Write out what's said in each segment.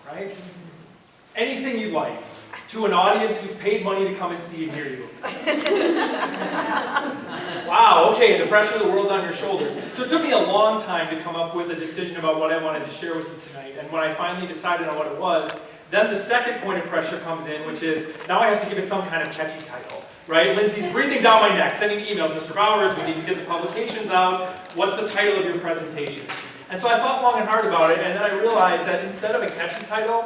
right? Anything you like, to an audience who's paid money to come and see and hear you. Wow, okay, the pressure of the world's on your shoulders. So it took me a long time to come up with a decision about what I wanted to share with you tonight. And when I finally decided on what it was, then the second point of pressure comes in, which is, now I have to give it some kind of catchy title, right? Lindsay's breathing down my neck, sending emails, Mr. Bowers, we need to get the publications out. What's the title of your presentation? And so I thought long and hard about it, and then I realized that instead of a catchy title,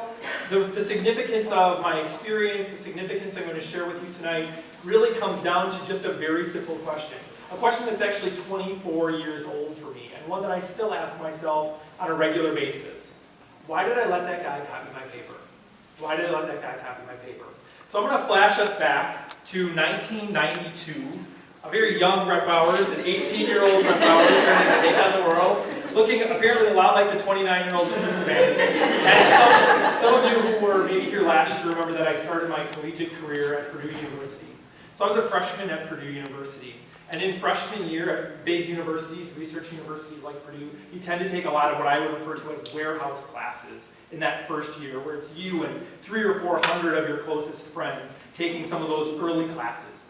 the significance of my experience, the significance I'm going to share with you tonight, really comes down to just a very simple question. A question that's actually 24 years old for me, and one that I still ask myself on a regular basis. Why did I let that guy copy my paper? Why did I let that guy copy my paper? So I'm going to flash us back to 1992. A very young Brett Bowers, an 18-year-old Brett Bowers ready to take on the world, looking apparently a lot like the 29-year-old Mr. Savannah. And some of you who were maybe here last year remember that I started my collegiate career at Purdue University. So I was a freshman at Purdue University. And in freshman year at big universities, research universities like Purdue, you tend to take a lot of what I would refer to as warehouse classes in that first year, where it's you and 300 or 400 of your closest friends taking some of those early classes.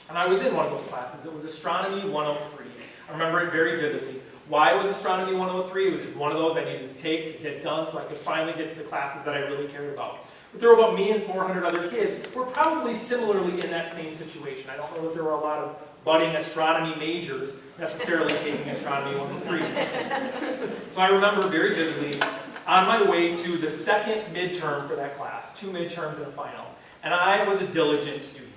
And I was in one of those classes. It was Astronomy 103. I remember it very vividly. Why it was Astronomy 103? It was just one of those I needed to take to get done so I could finally get to the classes that I really cared about. But there were about me and 400 other kids who were probably similarly in that same situation. I don't know that there were a lot of budding astronomy majors necessarily taking Astronomy 103. So I remember very vividly on my way to the second midterm for that class, 2 midterms and a final. And I was a diligent student.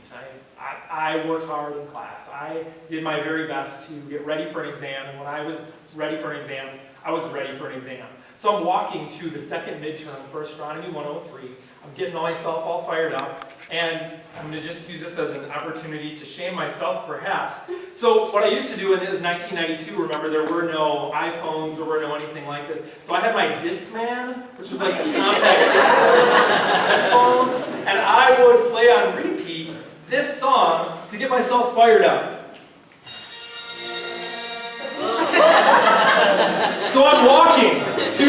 I worked hard in class. I did my very best to get ready for an exam, and when I was ready for an exam, I was ready for an exam. So I'm walking to the second midterm for Astronomy 103. I'm getting myself all fired up, and I'm going to just use this as an opportunity to shame myself, perhaps. So what I used to do, and this is 1992, remember, there were no iPhones, there were no anything like this. So I had my Discman, which was like a compact disc headphones, and I would play on repeat this song to get myself fired up. So I'm walking to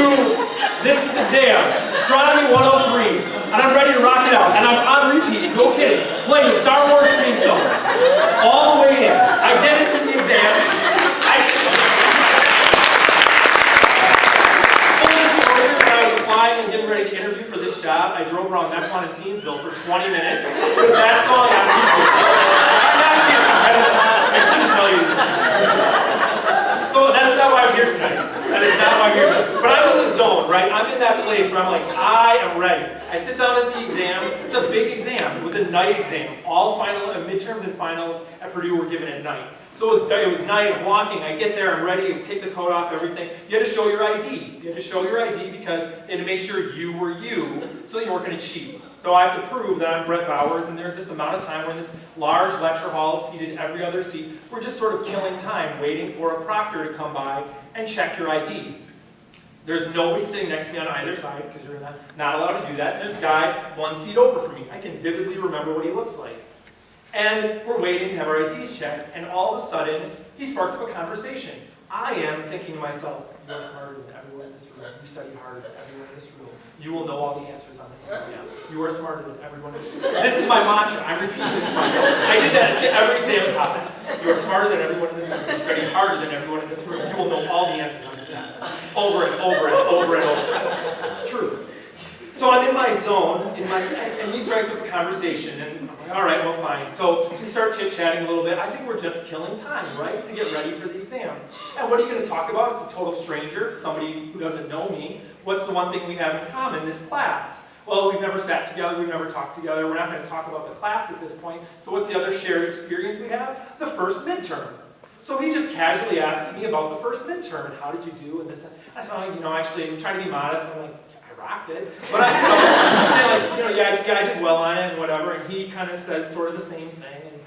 this exam, Astronomy 103, and I'm ready to rock it out. And I'm on repeat, no kidding, playing the Star Wars theme song all the way in. I get into the exam. When I was applying and getting ready to interview for this job, I drove around Mequon and Thiensville for 20 minutes with that song on repeat. I'm not kidding. I shouldn't tell you this. So that's not why I'm here tonight. That is not why I'm here tonight. But I'm in the zone, right? I'm in that place where I'm like, I am ready. I sit down at the exam. It's a big exam. It was a night exam. All midterms and finals at Purdue were given at night. So it was night, I'm walking, I get there, I'm ready, I take the coat off, everything. You had to show your ID. You had to show your ID because they had to make sure you were you so that you weren't going to cheat. So I have to prove that I'm Brett Bowers, and there's this amount of time we're in this large lecture hall, seated every other seat. We're just sort of killing time, waiting for a proctor to come by and check your ID. There's nobody sitting next to me on either side, because you're not allowed to do that. And there's a guy 1 seat over from me. I can vividly remember what he looks like. And we're waiting to have our IDs checked, and all of a sudden, he sparks up a conversation. I am thinking to myself, you're smarter than everyone in this room. You study harder than everyone in this room. You will know all the answers on this exam. You are smarter than everyone in this room. This is my mantra. I'm repeating this to myself. I did that to every exam in college. You are smarter than everyone in this room. You study harder than everyone in this room. You will know all the answers on this test. Over and over and over and over. It's true. So I'm in my zone, and he strikes up a conversation, and I'm like, all right, well, fine. So we start chit-chatting a little bit. I think we're just killing time, right, to get ready for the exam. And what are you going to talk about? It's a total stranger, somebody who doesn't know me. What's the one thing we have in common, this class? Well, we've never sat together, we've never talked together, we're not going to talk about the class at this point. So what's the other shared experience we have? The first midterm. So he just casually asked me about the first midterm, and how did you do, and this, and I said, actually, I'm trying to be modest, but I'm like, rocked it. But I did well on it and whatever, and he kind of says sort of the same thing, and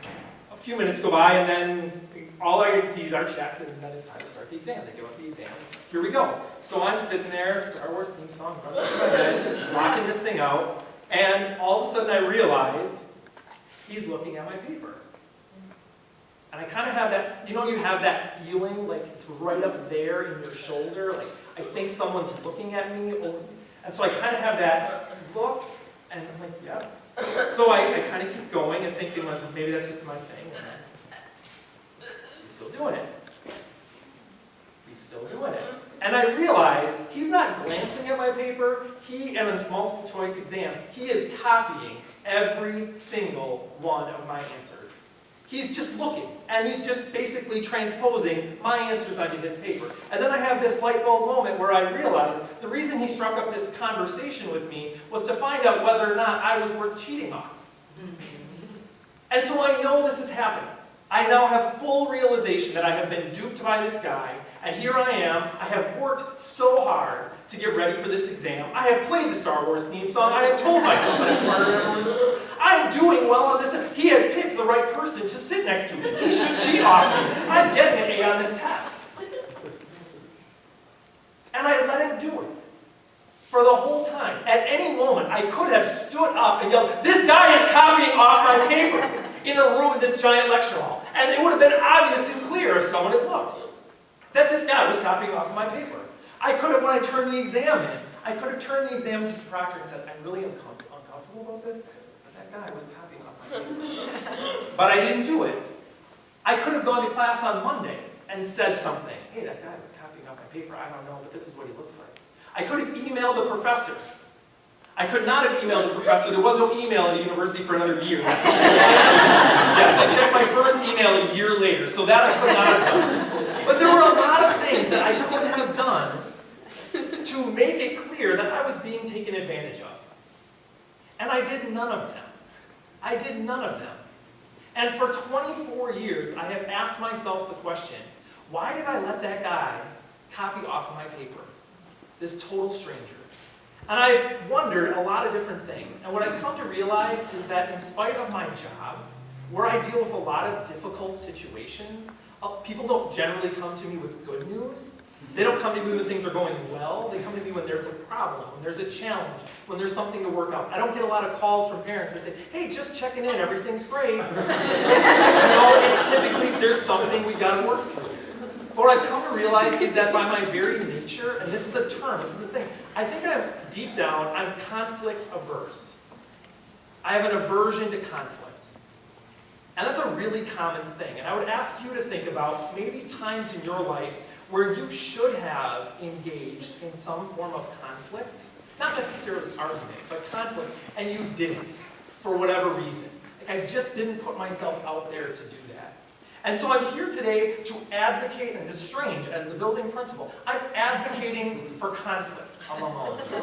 a few minutes go by, and then all our IDs are checked, and then it's time to start the exam. They give up the exam. Here we go. So I'm sitting there, Star Wars theme song running through my head, rocking this thing out, and all of a sudden I realize he's looking at my paper. And I kind of have that, you have that feeling like it's right up there in your shoulder, like I think someone's looking at me. And so I kind of have that look, and I'm like, yeah. So I kind of keep going and thinking, like, maybe that's just my thing. And he's still doing it. He's still doing it. And I realize he's not glancing at my paper. And in this multiple choice exam, he is copying every single one of my answers. He's just looking, and he's just basically transposing my answers onto his paper. And then I have this light bulb moment where I realize the reason he struck up this conversation with me was to find out whether or not I was worth cheating on. And so I know this is happening. I now have full realization that I have been duped by this guy, and here I am. I have worked so hard to get ready for this exam. I have played the Star Wars theme song. I have told myself that I'm smarter than everyone in school. I'm doing well on this. He has picked the right person to sit next to me. He should cheat off me. I'm getting an A on this test. And I let him do it for the whole time. At any moment, I could have stood up and yelled, "This guy is copying off my paper," in a room in this giant lecture hall. And it would have been obvious and clear if someone had looked that this guy was copying off of my paper. I could have, when I turned the exam in, I could have turned the exam to the proctor and said, "I'm really uncomfortable about this, but that guy was copying off my paper." But I didn't do it. I could have gone to class on Monday and said something. "Hey, that guy was copying off my paper. I don't know, but this is what he looks like." I could have emailed the professor. I could not have emailed the professor. There was no email at a university for another year. Yes, I checked my first email a year later, so that I could not have done. But there were a lot of things that I could have done to make it clear that I was being taken advantage of. And I did none of them. I did none of them. And for 24 years, I have asked myself the question, why did I let that guy copy off of my paper? This total stranger. And I've wondered a lot of different things. And what I've come to realize is that in spite of my job, where I deal with a lot of difficult situations, people don't generally come to me with good news. They don't come to me when things are going well. They come to me when there's a problem, when there's a challenge, when there's something to work out. I don't get a lot of calls from parents that say, "Hey, just checking in, everything's great." It's typically, there's something we've got to work through. But what I've come to realize is that by my very nature, and this is a term, this is the thing, I think deep down, I'm conflict averse. I have an aversion to conflict. And that's a really common thing. And I would ask you to think about maybe times in your life where you should have engaged in some form of conflict. Not necessarily argument, but conflict, and you didn't, for whatever reason. I just didn't put myself out there to do that. And so I'm here today to advocate, and it's strange, as the building principal, I'm advocating for conflict among all of you.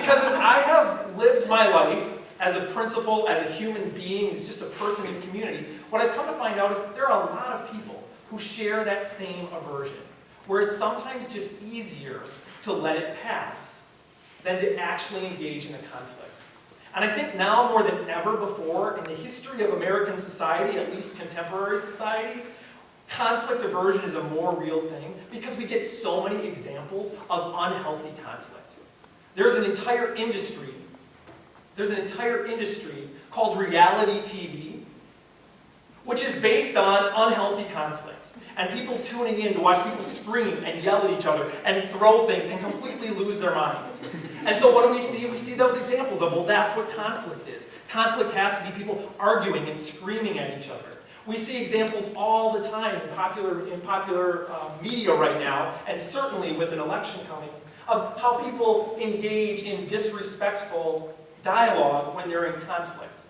Because as I have lived my life as a principal, as a human being, as just a person in the community, what I've come to find out is there are a lot of people who share that same aversion, where it's sometimes just easier to let it pass than to actually engage in a conflict. And I think now more than ever before in the history of American society, at least contemporary society, conflict aversion is a more real thing because we get so many examples of unhealthy conflict. There's an entire industry called reality TV, which is based on unhealthy conflict. And people tuning in to watch people scream and yell at each other and throw things and completely lose their minds. And so what do we see? We see those examples of, well, that's what conflict is. Conflict has to be people arguing and screaming at each other. We see examples all the time in popular media right now, and certainly with an election coming, of how people engage in disrespectful dialogue when they're in conflict.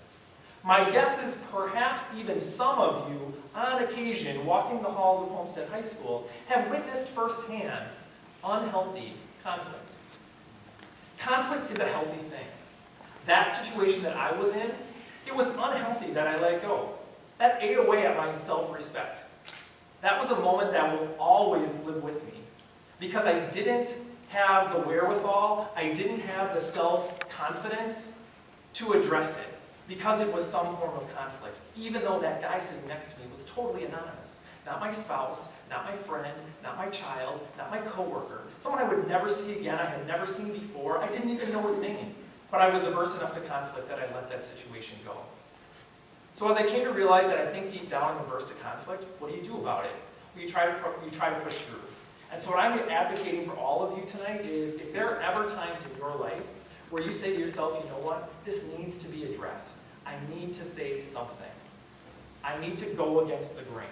My guess is perhaps even some of you, on occasion, walking the halls of HomesTED High School, have witnessed firsthand unhealthy conflict. Conflict is a healthy thing. That situation that I was in, it was unhealthy that I let go. That ate away at my self-respect. That was a moment that will always live with me. Because I didn't have the wherewithal, I didn't have the self-confidence to address it. Because it was some form of conflict, even though that guy sitting next to me was totally anonymous. Not my spouse, not my friend, not my child, not my coworker. Someone I would never see again, I had never seen before, I didn't even know his name. But I was averse enough to conflict that I let that situation go. So as I came to realize that I think deep down I'm averse to conflict, what do you do about it? Well, you try to push through. And so what I'm advocating for all of you tonight is, if there are ever times in your life where you say to yourself, you know what, this needs to be addressed. I need to say something. I need to go against the grain.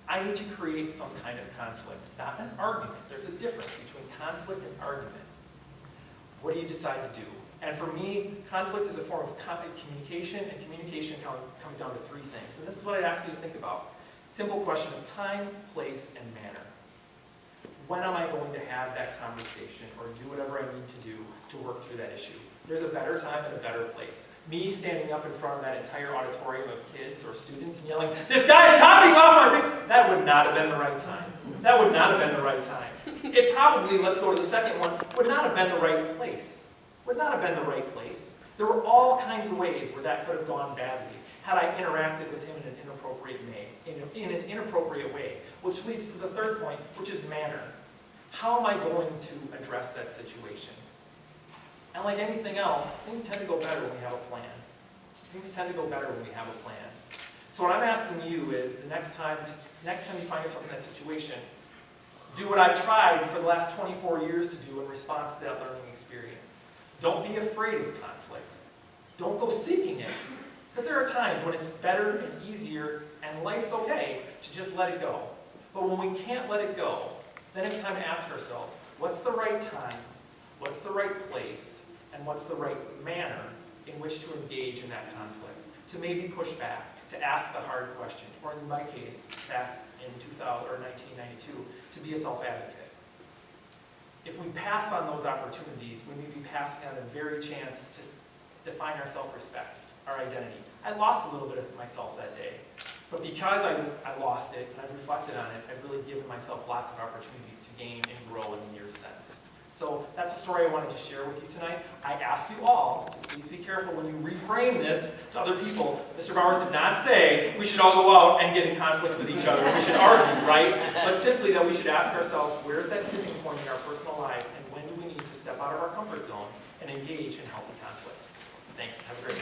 I need to create some kind of conflict, not an argument. There's a difference between conflict and argument. What do you decide to do? And for me, conflict is a form of communication, and communication comes down to three things. And this is what I ask you to think about. Simple question of time, place, and manner. When am I going to have that conversation or do whatever I need to do to work through that issue? There's a better time and a better place. Me standing up in front of that entire auditorium of kids or students and yelling, "This guy's copying off my picture!" That would not have been the right time. That would not have been the right time. It probably, let's go to the second one, would not have been the right place. Would not have been the right place. There were all kinds of ways where that could have gone badly had I interacted with him in an inappropriate way, which leads to the third point, which is manner. How am I going to address that situation? And like anything else, things tend to go better when we have a plan. Things tend to go better when we have a plan. So what I'm asking you is, the next time you find yourself in that situation, do what I've tried for the last 24 years to do in response to that learning experience. Don't be afraid of conflict. Don't go seeking it. Because there are times when it's better and easier and life's okay to just let it go. But when we can't let it go, then it's time to ask ourselves, what's the right time, what's the right place, and what's the right manner in which to engage in that conflict? To maybe push back, to ask the hard question, or in my case, back in 1992, to be a self-advocate. If we pass on those opportunities, we may be passing on the very chance to define our self-respect, our identity. I lost a little bit of myself that day, but because I lost it and I've reflected on it, I've really given myself lots of opportunities to gain and grow in the years since. So that's a story I wanted to share with you tonight. I ask you all to please be careful when you reframe this to other people. Mr. Bowers did not say we should all go out and get in conflict with each other. We should argue, right? But simply that we should ask ourselves, where's that tipping point in our personal lives, and when do we need to step out of our comfort zone and engage in healthy conflict? Thanks. Have a great day.